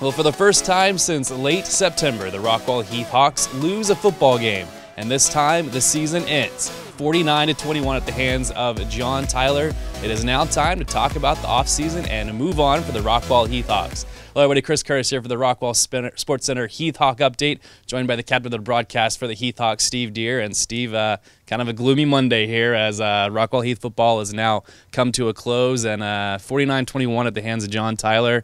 Well, for the first time since late September, the Rockwall Heath Hawks lose a football game, and this time the season ends 49-21 at the hands of John Tyler. It is now time to talk about the offseason and move on for the Rockwall Heath Hawks. Hello everybody, Chris Curtis here for the Rockwall Sportscenter Heath Hawk Update, joined by the captain of the broadcast for the Heath Hawks, Steve Deere. And Steve, kind of a gloomy Monday here as Rockwall Heath football has now come to a close, and 49-21 at the hands of John Tyler.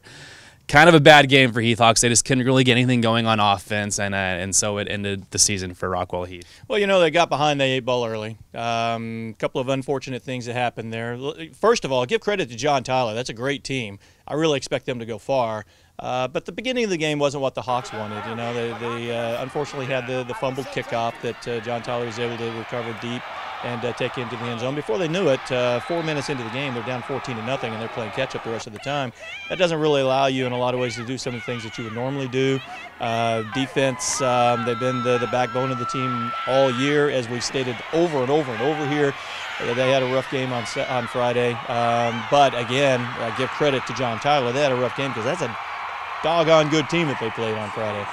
Kind of a bad game for Heath Hawks. They just couldn't really get anything going on offense, and so it ended the season for Rockwall Heath. Well, you know, they got behind the 8 ball early. A couple of unfortunate things that happened there. First of all, give credit to John Tyler. That's a great team. I really expect them to go far. But the beginning of the game wasn't what the Hawks wanted. You know, they unfortunately had the fumbled kickoff that John Tyler was able to recover deep and take into the end zone. Before they knew it, 4 minutes into the game, they're down 14-0, and they're playing catch-up the rest of the time. That doesn't really allow you in a lot of ways to do some of the things that you would normally do. Defense, they've been the backbone of the team all year, as we've stated over and over and over here. They had a rough game on Friday. But again, give credit to John Tyler. They had a rough game because that's a doggone good team that they played on Friday.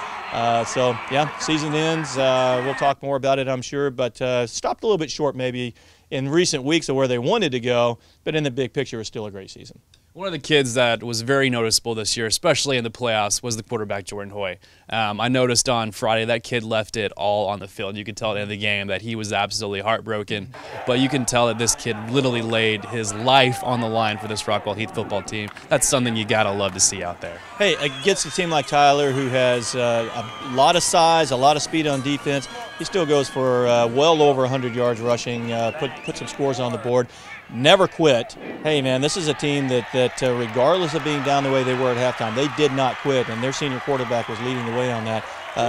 So, yeah, season ends. We'll talk more about it, I'm sure, but stopped a little bit short maybe in recent weeks of where they wanted to go, but in the big picture, it was still a great season. One of the kids that was very noticeable this year, especially in the playoffs, was the quarterback, Jordan Hoy. I noticed on Friday that kid left it all on the field. You could tell at the end of the game that he was absolutely heartbroken, but you can tell that this kid literally laid his life on the line for this Rockwall Heath football team. That's something you gotta love to see out there. Hey, against a team like Tyler, who has a lot of size, a lot of speed on defense, he still goes for well over 100 yards rushing, put some scores on the board. Never quit. Hey, man, this is a team that regardless of being down the way they were at halftime, they did not quit, and their senior quarterback was leading the way on that.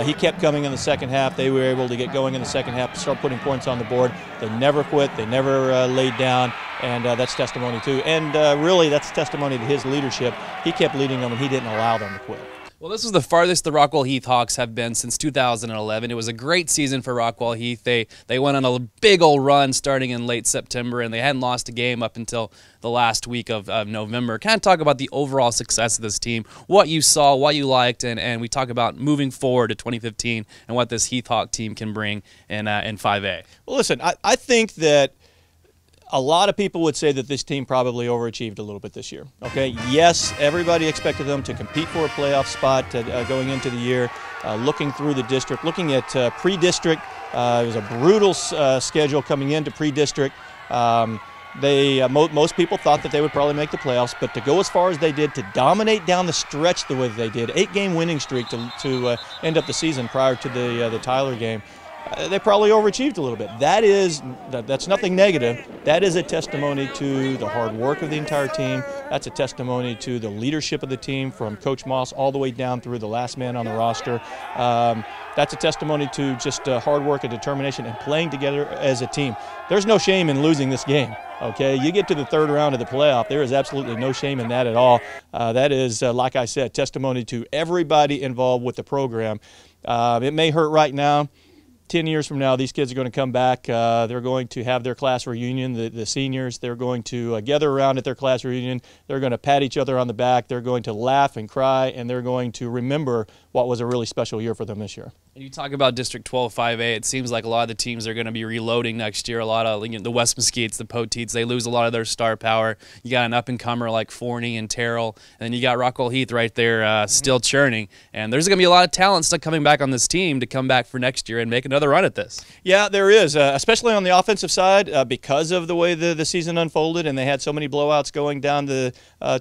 He kept coming in the second half. They were able to get going in the second half, start putting points on the board. They never quit. They never laid down, and that's testimony too. And really, that's testimony to his leadership. He kept leading them, and he didn't allow them to quit. Well, this was the farthest the Rockwall Heath Hawks have been since 2011. It was a great season for Rockwall Heath. They went on a big old run starting in late September, and they hadn't lost a game up until the last week of November. Kind of talk about the overall success of this team, what you saw, what you liked, and we talk about moving forward to 2015 and what this Heath Hawk team can bring in 5A. Well, listen, I think that a lot of people would say that this team probably overachieved a little bit this year. Okay, yes, everybody expected them to compete for a playoff spot going into the year. Looking through the district, looking at pre-district, it was a brutal schedule coming into pre-district. Most people thought that they would probably make the playoffs, but to go as far as they did, to dominate down the stretch the way they did, 8-game winning streak to end up the season prior to the Tyler game. They probably overachieved a little bit. That's nothing negative. That is a testimony to the hard work of the entire team. That's a testimony to the leadership of the team, from Coach Moss all the way down through the last man on the roster. That's a testimony to just hard work and determination and playing together as a team. There's no shame in losing this game. Okay, you get to the third round of the playoff, there is absolutely no shame in that at all. That is, like I said, testimony to everybody involved with the program. It may hurt right now. 10 years from now, these kids are going to come back. They're going to have their class reunion, the seniors. They're going to gather around at their class reunion. They're going to pat each other on the back. They're going to laugh and cry, and they're going to remember what was a really special year for them this year. You talk about District 12 5A. It seems like a lot of the teams are going to be reloading next year. A lot of the West Mesquites, the Poteets, they lose a lot of their star power. You got an up-and-comer like Forney and Terrell, and then you got Rockwall Heath right there still churning. And there's going to be a lot of talent still coming back on this team to come back for next year and make another run at this. Yeah, there is, especially on the offensive side, because of the way the season unfolded, and they had so many blowouts going down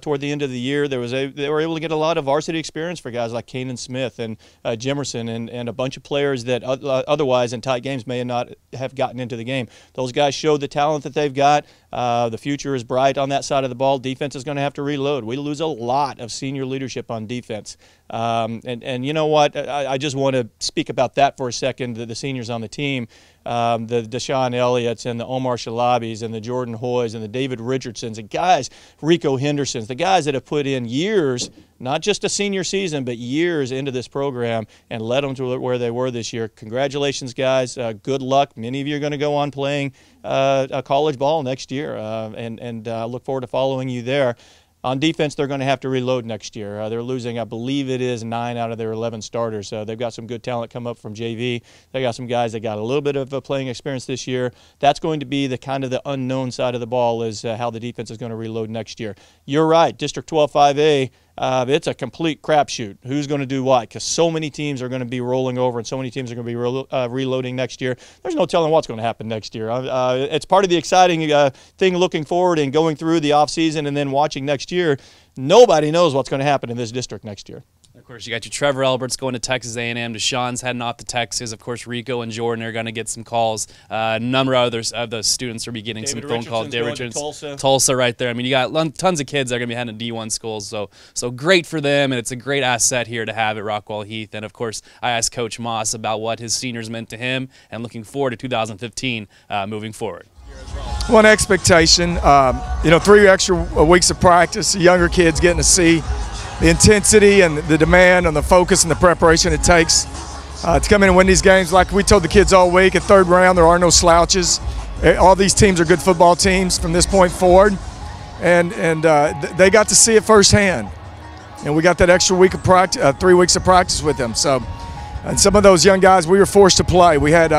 toward the end of the year. They were able to get a lot of varsity experience for guys like Kanan Smith and Jimerson and a bunch of players that otherwise in tight games may not have gotten into the game. Those guys showed the talent that they've got. The future is bright on that side of the ball. Defense is going to have to reload. We lose a lot of senior leadership on defense. And you know what? I just want to speak about that for a second, the seniors on the team. The Deshaun Elliott's and the Omar Shalabis and the Jordan Hoys and the David Richardsons and guys, Rico Hendersons, the guys that have put in years, not just a senior season, but years into this program and led them to where they were this year. Congratulations, guys. Good luck. Many of you are going to go on playing college ball next year, and I look forward to following you there. On defense, they're going to have to reload next year. They're losing, I believe it is, 9 out of their 11 starters. They've got some good talent come up from JV. They got some guys that got a little bit of playing experience this year. That's going to be the kind of the unknown side of the ball, is how the defense is going to reload next year. You're right, District 12 5A. It's a complete crapshoot. Who's going to do what? Because so many teams are going to be rolling over, and so many teams are going to be reloading next year. There's no telling what's going to happen next year. It's part of the exciting thing looking forward and going through the offseason and then watching next year. Nobody knows what's going to happen in this district next year. Of course, you got your Trevor Alberts going to Texas A&M. Deshaun's heading off to Texas. Of course, Rico and Jordan are going to get some calls. A number of others of those students will be getting some phone calls. David Richards, Tulsa right there. I mean, you got tons of kids that are going to be heading to D1 schools. So great for them, and it's a great asset here to have at Rockwall Heath. And, of course, I asked Coach Moss about what his seniors meant to him and looking forward to 2015 moving forward. One expectation, 3 extra weeks of practice, the younger kids getting to see the intensity and the demand and the focus and the preparation it takes to come in and win these games. Like we told the kids all week, at third round there are no slouches. All these teams are good football teams from this point forward, and they got to see it firsthand. And we got that extra week of practice, 3 weeks of practice with them. So, and some of those young guys we were forced to play. We had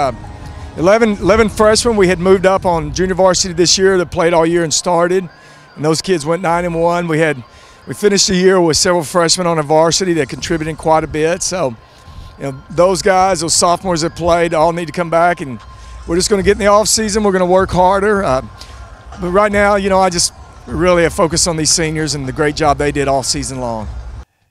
11 freshmen we had moved up on junior varsity this year that played all year and started, and those kids went 9-1. We finished the year with several freshmen on a varsity that contributed quite a bit. So, those guys, those sophomores that played, all need to come back, and we're just going to get in the off season. We're going to work harder. But right now, I just really have focused on these seniors and the great job they did all season long.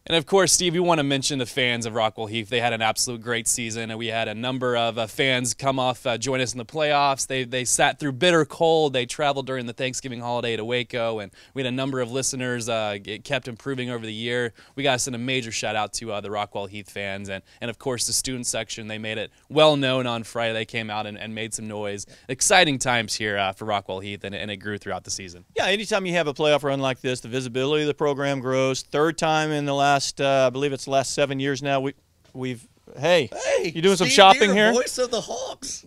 And, of course, Steve, we want to mention the fans of Rockwall Heath. They had an absolute great season, and we had a number of fans come off, join us in the playoffs. They sat through bitter cold. They traveled during the Thanksgiving holiday to Waco, and we had a number of listeners. It kept improving over the year. We got to send a major shout-out to the Rockwall Heath fans, and, of course, the student section. They made it well-known on Friday. They came out and made some noise. Exciting times here for Rockwall Heath, and it grew throughout the season. Yeah, anytime you have a playoff run like this, the visibility of the program grows. Third time in the last I believe it's the last 7 years now. Hey, you doing some shopping here? Voice of the Hawks.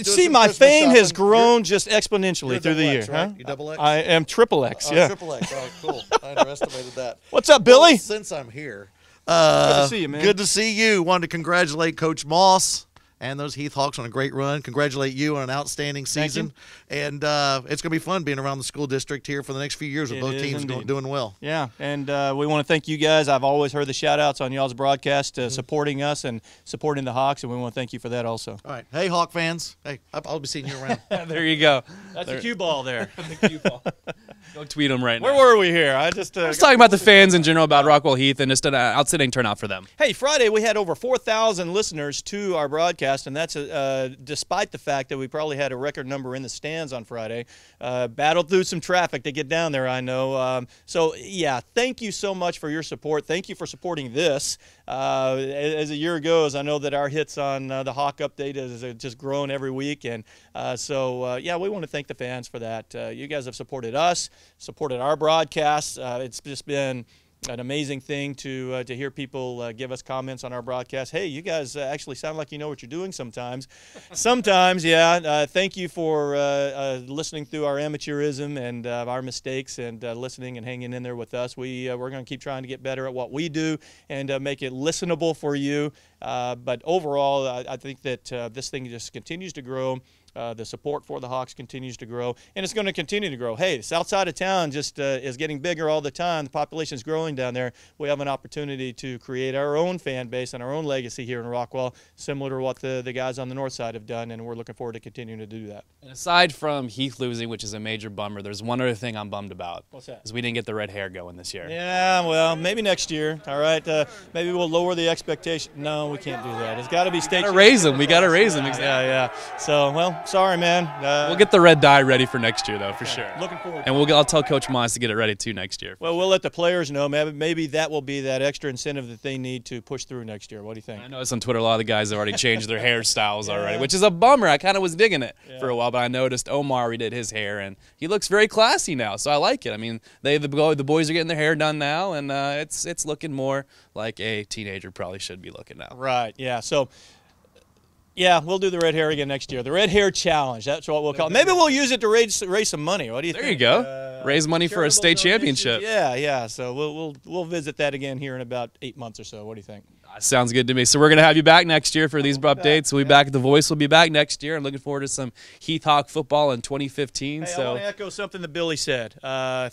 See, my fame has grown just exponentially through the year. Right? Huh? You double X? I am triple X. Yeah. Triple X. All right, cool. I underestimated that. What's up, Billy? Well, since I'm here, good to see you, man. Good to see you. Wanted to congratulate Coach Moss and those Heath Hawks on a great run. Congratulate you on an outstanding season. And it's going to be fun being around the school district here for the next few years with both teams doing well. Yeah, and we want to thank you guys. I've always heard the shout-outs on y'all's broadcast supporting us and supporting the Hawks, and we want to thank you for that also. All right. Hey, Hawk fans. Hey, I'll be seeing you around. There you go. That's the cue ball there. The cue ball. Go tweet them right now. Where were we here? I was talking about the fans in general, about Rockwall Heath, and just an outstanding turnout for them. Hey, Friday we had over 4,000 listeners to our broadcast, and that's despite the fact that we probably had a record number in the stands on Friday. Battled through some traffic to get down there, I know. So, yeah, thank you so much for your support. Thank you for supporting this. As the year goes, I know that our hits on the Hawk Update has just grown every week. And yeah, we want to thank the fans for that. You guys have supported us, supported our broadcasts. It's just been an amazing thing to hear people give us comments on our broadcast. Hey, you guys actually sound like you know what you're doing sometimes. Sometimes, yeah. Thank you for listening through our amateurism and our mistakes and listening and hanging in there with us. We're going to keep trying to get better at what we do and make it listenable for you. But overall, I think that this thing just continues to grow. The support for the Hawks continues to grow, and it's going to continue to grow. Hey, the south side of town just is getting bigger all the time. The population is growing down there. We have an opportunity to create our own fan base and our own legacy here in Rockwall, similar to what the guys on the north side have done, and we're looking forward to continuing to do that. And aside from Heath losing, which is a major bummer, there's one other thing I'm bummed about. What's that? Is we didn't get the red hair going this year. Yeah, well, maybe next year. All right, maybe we'll lower the expectation. No, we can't do that. It's got to be state. We got to raise them. We got to raise them. Exactly. Yeah. So, well, sorry, man. We'll get the red dye ready for next year, though, for sure. Looking forward. And I'll tell Coach Moss to get it ready too next year. Well, we'll let the players know. Maybe that will be that extra incentive that they need to push through next year. What do you think? I noticed on Twitter a lot of the guys have already changed their hairstyles already, which is a bummer. I kind of was digging it for a while, but I noticed Omar redid his hair, and he looks very classy now. So I like it. I mean, the boys are getting their hair done now, and it's looking more like a teenager probably should be looking now. Right. Yeah. So. Yeah, we'll do the red hair again next year. The red hair challenge. That's what we'll call it. Maybe we'll use it to raise some money. What do you think? There you go. raise money for a state championship. Yeah. So we'll visit that again here in about 8 months or so. What do you think? Sounds good to me. So we're going to have you back next year for these updates. We'll be back. The Voice will be back next year. I'm looking forward to some Heath Hawk football in 2015. Hey, I want to echo something that Billy said.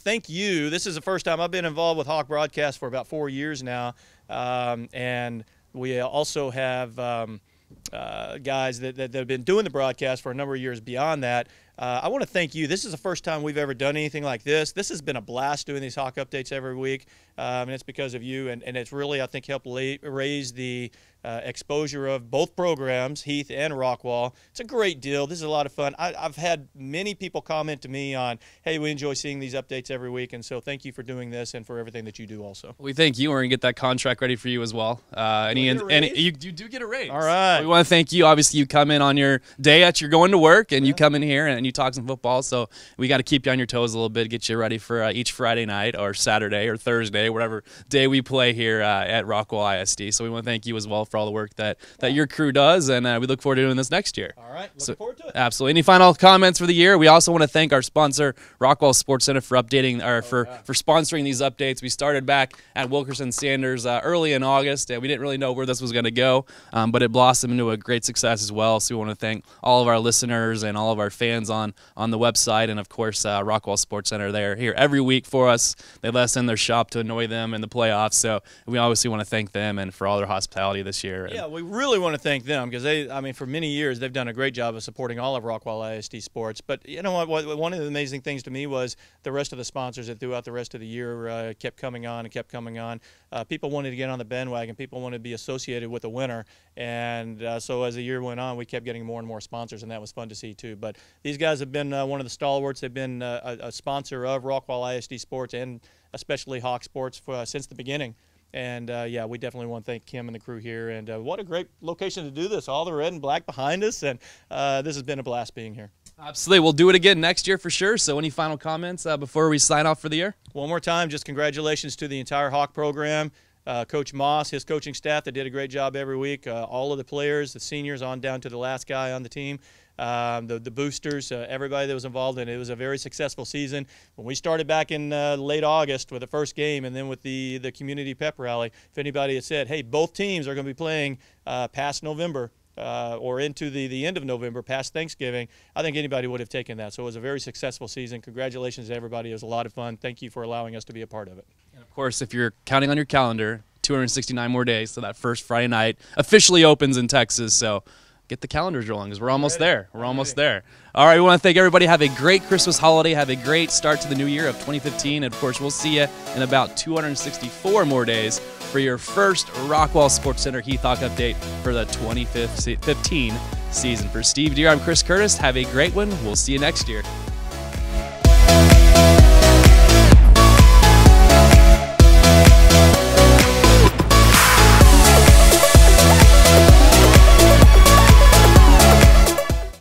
Thank you. This is the first time I've been involved with Hawk Broadcast for about 4 years now. And we also have guys that have been doing the broadcast for a number of years beyond that. I want to thank you. This is the first time we've ever done anything like this. This has been a blast doing these Hawk updates every week, and it's because of you. And it's really, I think, helped raise the exposure of both programs, Heath and Rockwall. It's a great deal. This is a lot of fun. I've had many people comment to me on, hey, we enjoy seeing these updates every week, and so thank you for doing this and for everything that you do also. We thank you. We're going to get that contract ready for you as well. And you do get a raise. All right. We want to thank you. Obviously, you come in on your day that you're going to work, and you come in here and you talk some football, so we got to keep you on your toes a little bit, get you ready for each Friday night or Saturday or Thursday, whatever day we play here at Rockwall ISD. So we want to thank you as well for all the work that your crew does, and we look forward to doing this next year. All right, looking forward to it. Absolutely. Any final comments for the year? We also want to thank our sponsor, Rockwall Sportscenter, for updating or for sponsoring these updates. We started back at Wilkerson Sanders early in August, and we didn't really know where this was going to go, but it blossomed into a great success as well. So we want to thank all of our listeners and all of our fans on the website, and of course Rockwall Sportscenter. They're here every week for us. They let us in their shop to annoy them in the playoffs, so we obviously want to thank them and for all their hospitality this year. Yeah, we really want to thank them because for many years they've done a great job of supporting all of Rockwall ISD sports. But you know what? One of the amazing things to me was the rest of the sponsors that throughout the rest of the year kept coming on and kept coming on. People wanted to get on the bandwagon. People wanted to be associated with the winner, and so as the year went on, we kept getting more and more sponsors, and that was fun to see too. But these guys have been one of the stalwarts. They've been a sponsor of Rockwall ISD sports and especially Hawk Sports since the beginning. And, yeah, we definitely want to thank Kim and the crew here. And what a great location to do this. All the red and black behind us. And this has been a blast being here. Absolutely. We'll do it again next year for sure. So any final comments before we sign off for the year? One more time, just congratulations to the entire Hawk program. Coach Moss, his coaching staff, they did a great job every week. All of the players, the seniors on down to the last guy on the team. The boosters, everybody that was involved in it. It was a very successful season. When we started back in late August with the first game and then with the community pep rally, if anybody had said, hey, both teams are going to be playing past November or into the end of November, past Thanksgiving, I think anybody would have taken that. So it was a very successful season. Congratulations to everybody. It was a lot of fun. Thank you for allowing us to be a part of it. And, of course, if you're counting on your calendar, 269 more days, so that first Friday night officially opens in Texas. So get the calendars rolling because we're almost there. We're almost there. All right, we want to thank everybody. Have a great Christmas holiday. Have a great start to the new year of 2015. And, of course, we'll see you in about 264 more days for your first Rockwall Sportscenter Heath Hawk update for the 2015 season. For Steve Deere, I'm Chris Curtis. Have a great one. We'll see you next year.